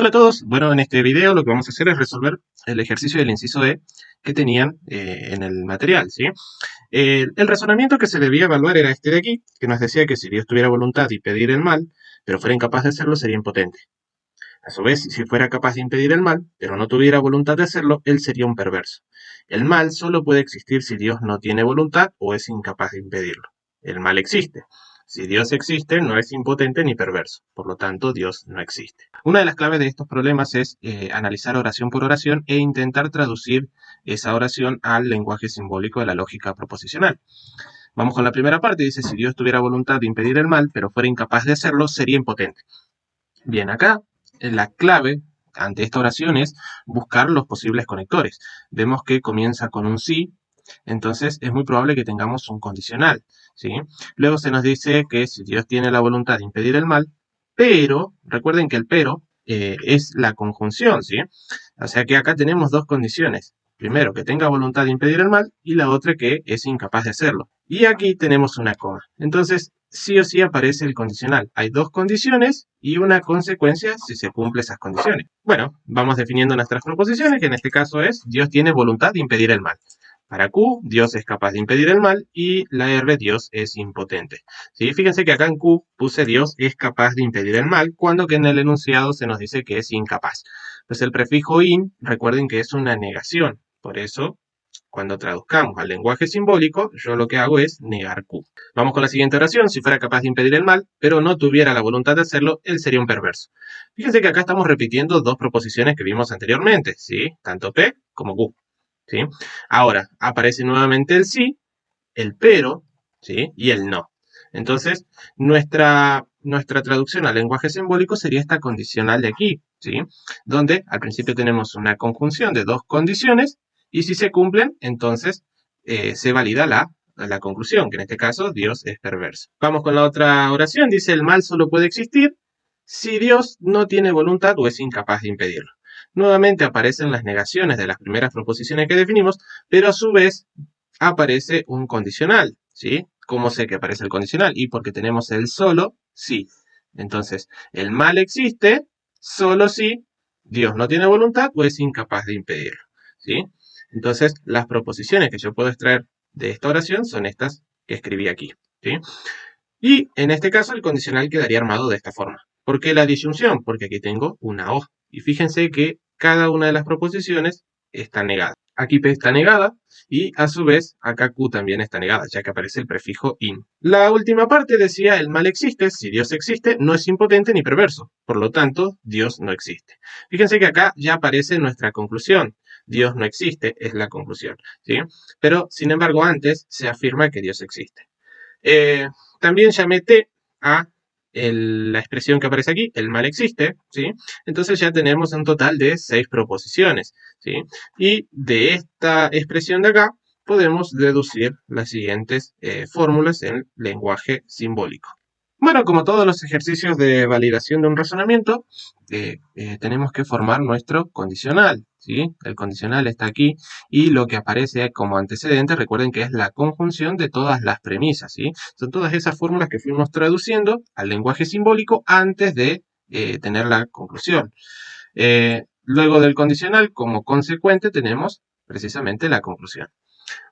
Hola a todos. Bueno, en este video lo que vamos a hacer es resolver el ejercicio del inciso E que tenían en el material, ¿sí? El razonamiento que se debía evaluar era este de aquí, que nos decía que si Dios tuviera voluntad de impedir el mal, pero fuera incapaz de hacerlo, sería impotente. A su vez, si fuera capaz de impedir el mal, pero no tuviera voluntad de hacerlo, él sería un perverso. El mal solo puede existir si Dios no tiene voluntad o es incapaz de impedirlo. El mal existe. Si Dios existe, no es impotente ni perverso. Por lo tanto, Dios no existe. Una de las claves de estos problemas es analizar oración por oración e intentar traducir esa oración al lenguaje simbólico de la lógica proposicional. Vamos con la primera parte. Dice, si Dios tuviera voluntad de impedir el mal, pero fuera incapaz de hacerlo, sería impotente. Bien, acá la clave ante esta oración es buscar los posibles conectores. Vemos que comienza con un sí, entonces es muy probable que tengamos un condicional, ¿sí? Luego se nos dice que si Dios tiene la voluntad de impedir el mal, pero, recuerden que el pero es la conjunción, ¿sí? O sea que acá tenemos dos condiciones. Primero, que tenga voluntad de impedir el mal, y la otra que es incapaz de hacerlo. Y aquí tenemos una coma. Entonces, sí o sí aparece el condicional. Hay dos condiciones y una consecuencia si se cumplen esas condiciones. Bueno, vamos definiendo nuestras proposiciones, que en este caso es Dios tiene voluntad de impedir el mal. Para Q, Dios es capaz de impedir el mal, y la R, Dios es impotente. ¿Sí? Fíjense que acá en Q puse Dios es capaz de impedir el mal, cuando que en el enunciado se nos dice que es incapaz. Pues el prefijo in, recuerden que es una negación. Por eso, cuando traduzcamos al lenguaje simbólico, yo lo que hago es negar Q. Vamos con la siguiente oración. Si fuera capaz de impedir el mal, pero no tuviera la voluntad de hacerlo, él sería un perverso. Fíjense que acá estamos repitiendo dos proposiciones que vimos anteriormente, ¿sí? Tanto P como Q, ¿sí? Ahora, aparece nuevamente el sí, el pero, ¿sí? Y el no. Entonces, nuestra traducción al lenguaje simbólico sería esta condicional de aquí, ¿sí? Donde al principio tenemos una conjunción de dos condiciones y si se cumplen, entonces se valida la conclusión, que en este caso Dios es perverso. Vamos con la otra oración. Dice, el mal solo puede existir si Dios no tiene voluntad o es incapaz de impedirlo. Nuevamente aparecen las negaciones de las primeras proposiciones que definimos, pero a su vez aparece un condicional, ¿sí? ¿Cómo sé que aparece el condicional? Y porque tenemos el solo, sí. Entonces, el mal existe solo si Dios no tiene voluntad o es incapaz de impedirlo, ¿sí? Entonces, las proposiciones que yo puedo extraer de esta oración son estas que escribí aquí, ¿sí? Y en este caso el condicional quedaría armado de esta forma. ¿Por qué la disyunción? Porque aquí tengo una O. Y fíjense que cada una de las proposiciones está negada. Aquí P está negada y a su vez acá Q también está negada, ya que aparece el prefijo in. La última parte decía el mal existe, si Dios existe, no es impotente ni perverso. Por lo tanto, Dios no existe. Fíjense que acá ya aparece nuestra conclusión. Dios no existe es la conclusión, ¿sí? Pero, sin embargo, antes se afirma que Dios existe. También llamé T a la expresión que aparece aquí, el mal existe, ¿sí? Entonces ya tenemos un total de 6 proposiciones, ¿sí? Y de esta expresión de acá podemos deducir las siguientes fórmulas en lenguaje simbólico. Bueno, como todos los ejercicios de validación de un razonamiento, tenemos que formar nuestro condicional, ¿sí? El condicional está aquí y lo que aparece como antecedente, recuerden que es la conjunción de todas las premisas, ¿sí? Son todas esas fórmulas que fuimos traduciendo al lenguaje simbólico antes de tener la conclusión. Luego del condicional, como consecuente, tenemos precisamente la conclusión.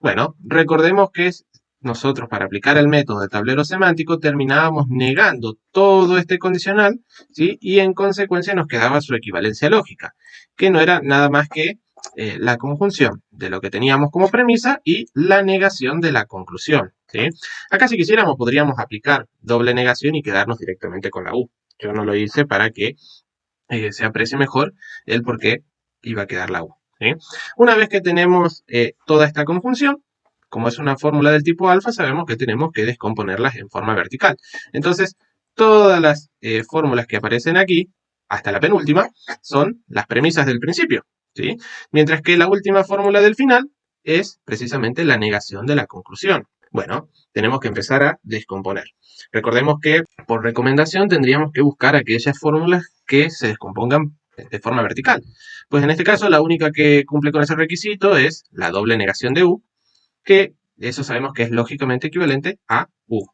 Bueno, recordemos que nosotros para aplicar el método de tablero semántico terminábamos negando todo este condicional, ¿sí? Y en consecuencia nos quedaba su equivalencia lógica, que no era nada más que la conjunción de lo que teníamos como premisa y la negación de la conclusión, ¿sí? Acá si quisiéramos podríamos aplicar doble negación y quedarnos directamente con la U. Yo no lo hice para que se aprecie mejor el por qué iba a quedar la U, ¿sí? Una vez que tenemos toda esta conjunción, como es una fórmula del tipo alfa, sabemos que tenemos que descomponerlas en forma vertical. Entonces, todas las fórmulas que aparecen aquí, hasta la penúltima, son las premisas del principio, ¿sí? Mientras que la última fórmula del final es precisamente la negación de la conclusión. Bueno, tenemos que empezar a descomponer. Recordemos que por recomendación tendríamos que buscar aquellas fórmulas que se descompongan de forma vertical. Pues en este caso la única que cumple con ese requisito es la doble negación de U, que eso sabemos que es lógicamente equivalente a U,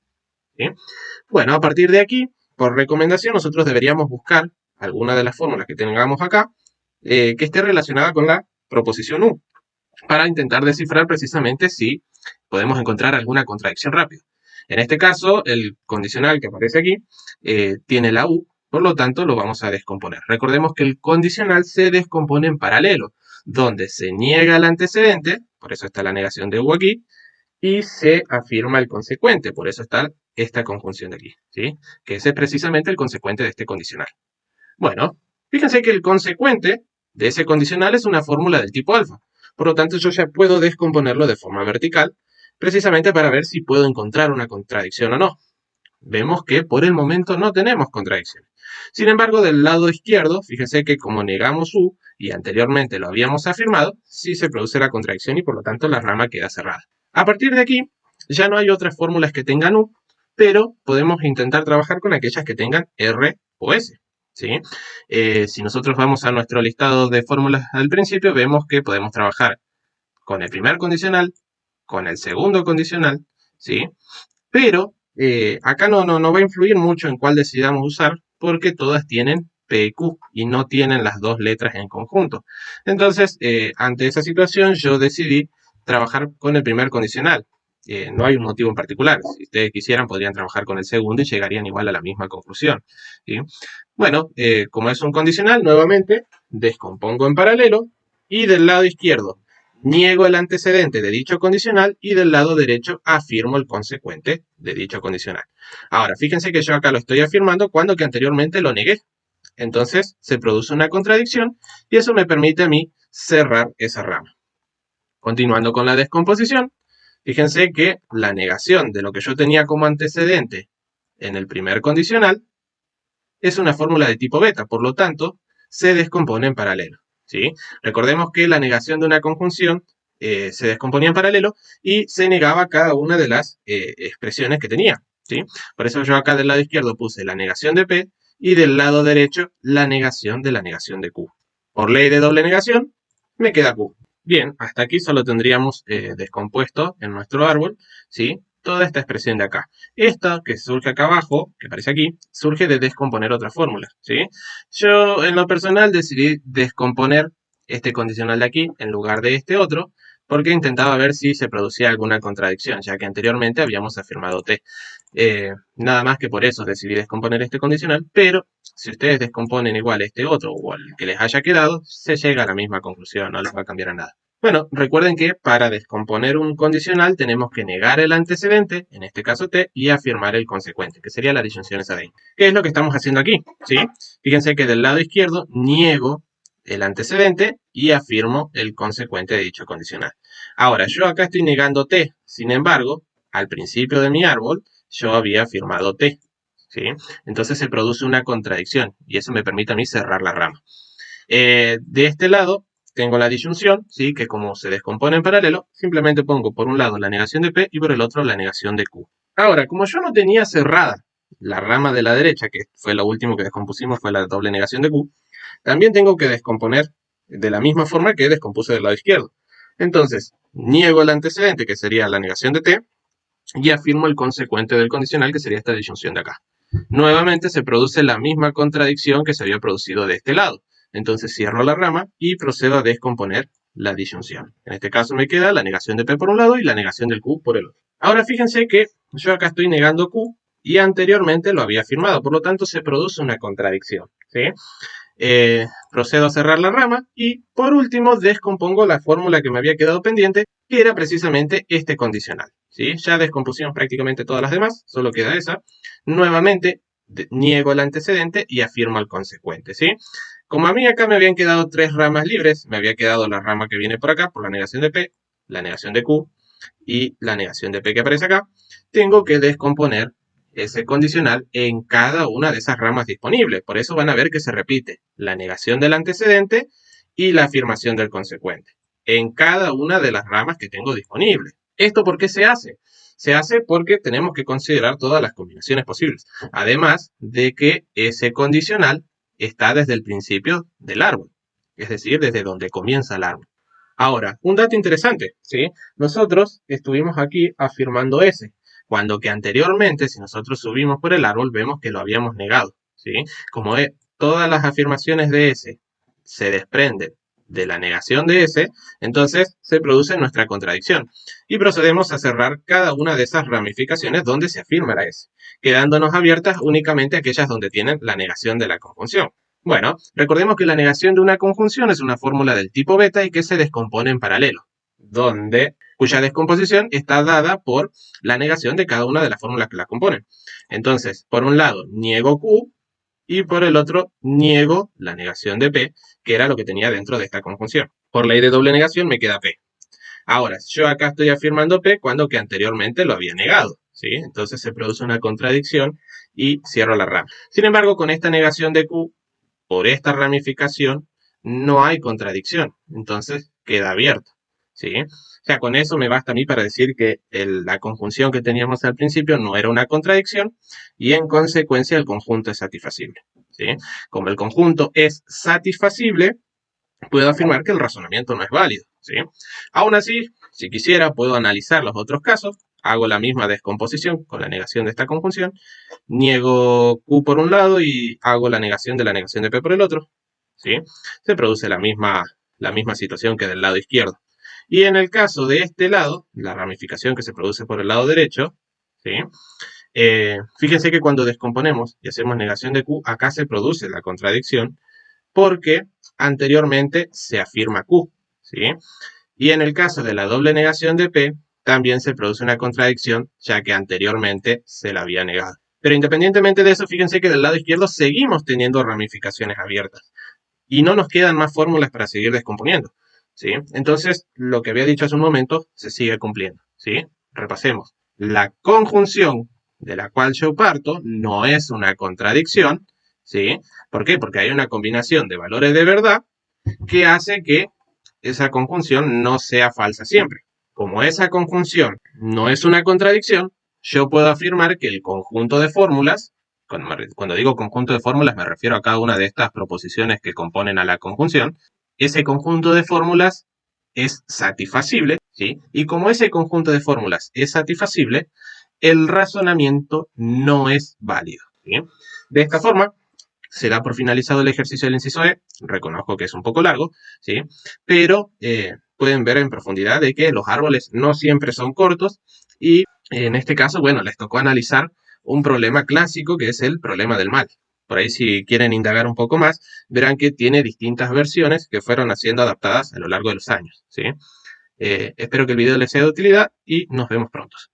¿sí? Bueno, a partir de aquí, por recomendación, nosotros deberíamos buscar alguna de las fórmulas que tengamos acá, que esté relacionada con la proposición U, para intentar descifrar precisamente si podemos encontrar alguna contradicción rápida. En este caso, el condicional que aparece aquí tiene la U, por lo tanto lo vamos a descomponer. Recordemos que el condicional se descompone en paralelo, donde se niega el antecedente, por eso está la negación de U aquí, y se afirma el consecuente, por eso está esta conjunción de aquí, ¿sí? Que ese es precisamente el consecuente de este condicional. Bueno, fíjense que el consecuente de ese condicional es una fórmula del tipo alfa. Por lo tanto, yo ya puedo descomponerlo de forma vertical, precisamente para ver si puedo encontrar una contradicción o no. Vemos que por el momento no tenemos contradicciones. Sin embargo, del lado izquierdo, fíjense que como negamos U y anteriormente lo habíamos afirmado, sí se produce la contradicción y por lo tanto la rama queda cerrada. A partir de aquí, ya no hay otras fórmulas que tengan U, pero podemos intentar trabajar con aquellas que tengan R o S. ¿Sí? Si nosotros vamos a nuestro listado de fórmulas al principio, vemos que podemos trabajar con el primer condicional, con el segundo condicional, ¿sí? Pero acá no va a influir mucho en cuál decidamos usar, porque todas tienen P y Q y no tienen las dos letras en conjunto. Entonces, ante esa situación, yo decidí trabajar con el primer condicional. No hay un motivo en particular. Si ustedes quisieran, podrían trabajar con el segundo y llegarían igual a la misma conclusión, ¿sí? Bueno, como es un condicional, nuevamente descompongo en paralelo y del lado izquierdo niego el antecedente de dicho condicional y del lado derecho afirmo el consecuente de dicho condicional. Ahora, fíjense que yo acá lo estoy afirmando cuando que anteriormente lo negué. Entonces se produce una contradicción y eso me permite a mí cerrar esa rama. Continuando con la descomposición, fíjense que la negación de lo que yo tenía como antecedente en el primer condicional es una fórmula de tipo beta, por lo tanto, se descompone en paralelo, ¿sí? Recordemos que la negación de una conjunción se descomponía en paralelo y se negaba cada una de las expresiones que tenía, ¿sí? Por eso yo acá del lado izquierdo puse la negación de P y del lado derecho la negación de Q. Por ley de doble negación, me queda Q. Bien, hasta aquí solo tendríamos descompuesto en nuestro árbol, ¿sí? Toda esta expresión de acá. Esta que surge acá abajo, que aparece aquí, surge de descomponer otra fórmula, ¿sí? Yo en lo personal decidí descomponer este condicional de aquí en lugar de este otro, porque intentaba ver si se producía alguna contradicción, ya que anteriormente habíamos afirmado T. Nada más que por eso decidí descomponer este condicional, pero si ustedes descomponen igual este otro o el que les haya quedado, se llega a la misma conclusión, no les va a cambiar a nada. Bueno, recuerden que para descomponer un condicional tenemos que negar el antecedente, en este caso T, y afirmar el consecuente, que sería la disyunción esa de ahí. ¿Qué es lo que estamos haciendo aquí? ¿Sí? Fíjense que del lado izquierdo niego el antecedente y afirmo el consecuente de dicho condicional. Ahora, yo acá estoy negando T, sin embargo, al principio de mi árbol, yo había afirmado T, ¿sí? Entonces se produce una contradicción y eso me permite a mí cerrar la rama. De este lado tengo la disyunción, ¿sí? Que como se descompone en paralelo, simplemente pongo por un lado la negación de P y por el otro la negación de Q. Ahora, como yo no tenía cerrada la rama de la derecha, que fue lo último que descompusimos, fue la doble negación de Q, también tengo que descomponer de la misma forma que descompuse del lado izquierdo. Entonces, niego el antecedente, que sería la negación de T, y afirmo el consecuente del condicional, que sería esta disyunción de acá. Nuevamente se produce la misma contradicción que se había producido de este lado. Entonces cierro la rama y procedo a descomponer la disyunción. En este caso me queda la negación de P por un lado y la negación del Q por el otro. Ahora fíjense que yo acá estoy negando Q y anteriormente lo había afirmado, por lo tanto se produce una contradicción, ¿sí? Procedo a cerrar la rama y por último descompongo la fórmula que me había quedado pendiente, que era precisamente este condicional, ¿sí? Ya descompusimos prácticamente todas las demás, solo queda esa. Nuevamente niego el antecedente y afirmo el consecuente, ¿sí? Como a mí acá me habían quedado tres ramas libres, me había quedado la rama que viene por acá, por la negación de P, la negación de Q y la negación de P que aparece acá, tengo que descomponer ese condicional en cada una de esas ramas disponibles. Por eso van a ver que se repite la negación del antecedente y la afirmación del consecuente en cada una de las ramas que tengo disponibles. ¿Esto por qué se hace? Se hace porque tenemos que considerar todas las combinaciones posibles. Además de que ese condicional está desde el principio del árbol, es decir, desde donde comienza el árbol. Ahora, un dato interesante, ¿sí? Nosotros estuvimos aquí afirmando S, cuando que anteriormente, si nosotros subimos por el árbol, vemos que lo habíamos negado, ¿sí? Como todas las afirmaciones de S se desprenden de la negación de S, entonces se produce nuestra contradicción. Y procedemos a cerrar cada una de esas ramificaciones donde se afirma la S, quedándonos abiertas únicamente aquellas donde tienen la negación de la conjunción. Bueno, recordemos que la negación de una conjunción es una fórmula del tipo beta y que se descompone en paralelo, cuya descomposición está dada por la negación de cada una de las fórmulas que la componen. Entonces, por un lado, niego Q, y por el otro niego la negación de P, que era lo que tenía dentro de esta conjunción. Por ley de doble negación me queda P. Ahora, yo acá estoy afirmando P cuando que anteriormente lo había negado, ¿sí? Entonces se produce una contradicción y cierro la rama. Sin embargo, con esta negación de Q, por esta ramificación, no hay contradicción. Entonces queda abierto, ¿sí? O sea, con eso me basta a mí para decir que la conjunción que teníamos al principio no era una contradicción y en consecuencia el conjunto es satisfacible, ¿sí? Como el conjunto es satisfacible, puedo afirmar que el razonamiento no es válido, ¿sí? Aún así, si quisiera, puedo analizar los otros casos, hago la misma descomposición con la negación de esta conjunción, niego Q por un lado y hago la negación de P por el otro, ¿sí? Se produce la misma situación que del lado izquierdo. Y en el caso de este lado, la ramificación que se produce por el lado derecho, ¿sí? Fíjense que cuando descomponemos y hacemos negación de Q, acá se produce la contradicción porque anteriormente se afirma Q, ¿sí? Y en el caso de la doble negación de P, también se produce una contradicción, ya que anteriormente se la había negado. Pero independientemente de eso, fíjense que del lado izquierdo seguimos teniendo ramificaciones abiertas y no nos quedan más fórmulas para seguir descomponiendo, ¿sí? Entonces, lo que había dicho hace un momento se sigue cumpliendo, ¿sí? Repasemos. La conjunción de la cual yo parto no es una contradicción, ¿sí? ¿Por qué? Porque hay una combinación de valores de verdad que hace que esa conjunción no sea falsa siempre. Como esa conjunción no es una contradicción, yo puedo afirmar que el conjunto de fórmulas, cuando digo conjunto de fórmulas me refiero a cada una de estas proposiciones que componen a la conjunción, ese conjunto de fórmulas es satisfacible, ¿sí? Y como ese conjunto de fórmulas es satisfacible, el razonamiento no es válido, ¿sí? De esta forma, se da por finalizado el ejercicio del inciso E. Reconozco que es un poco largo, ¿sí? Pero pueden ver en profundidad de que los árboles no siempre son cortos y en este caso, bueno, les tocó analizar un problema clásico que es el problema del mal. Por ahí si quieren indagar un poco más, verán que tiene distintas versiones que fueron siendo adaptadas a lo largo de los años, ¿sí? Espero que el video les sea de utilidad y nos vemos pronto.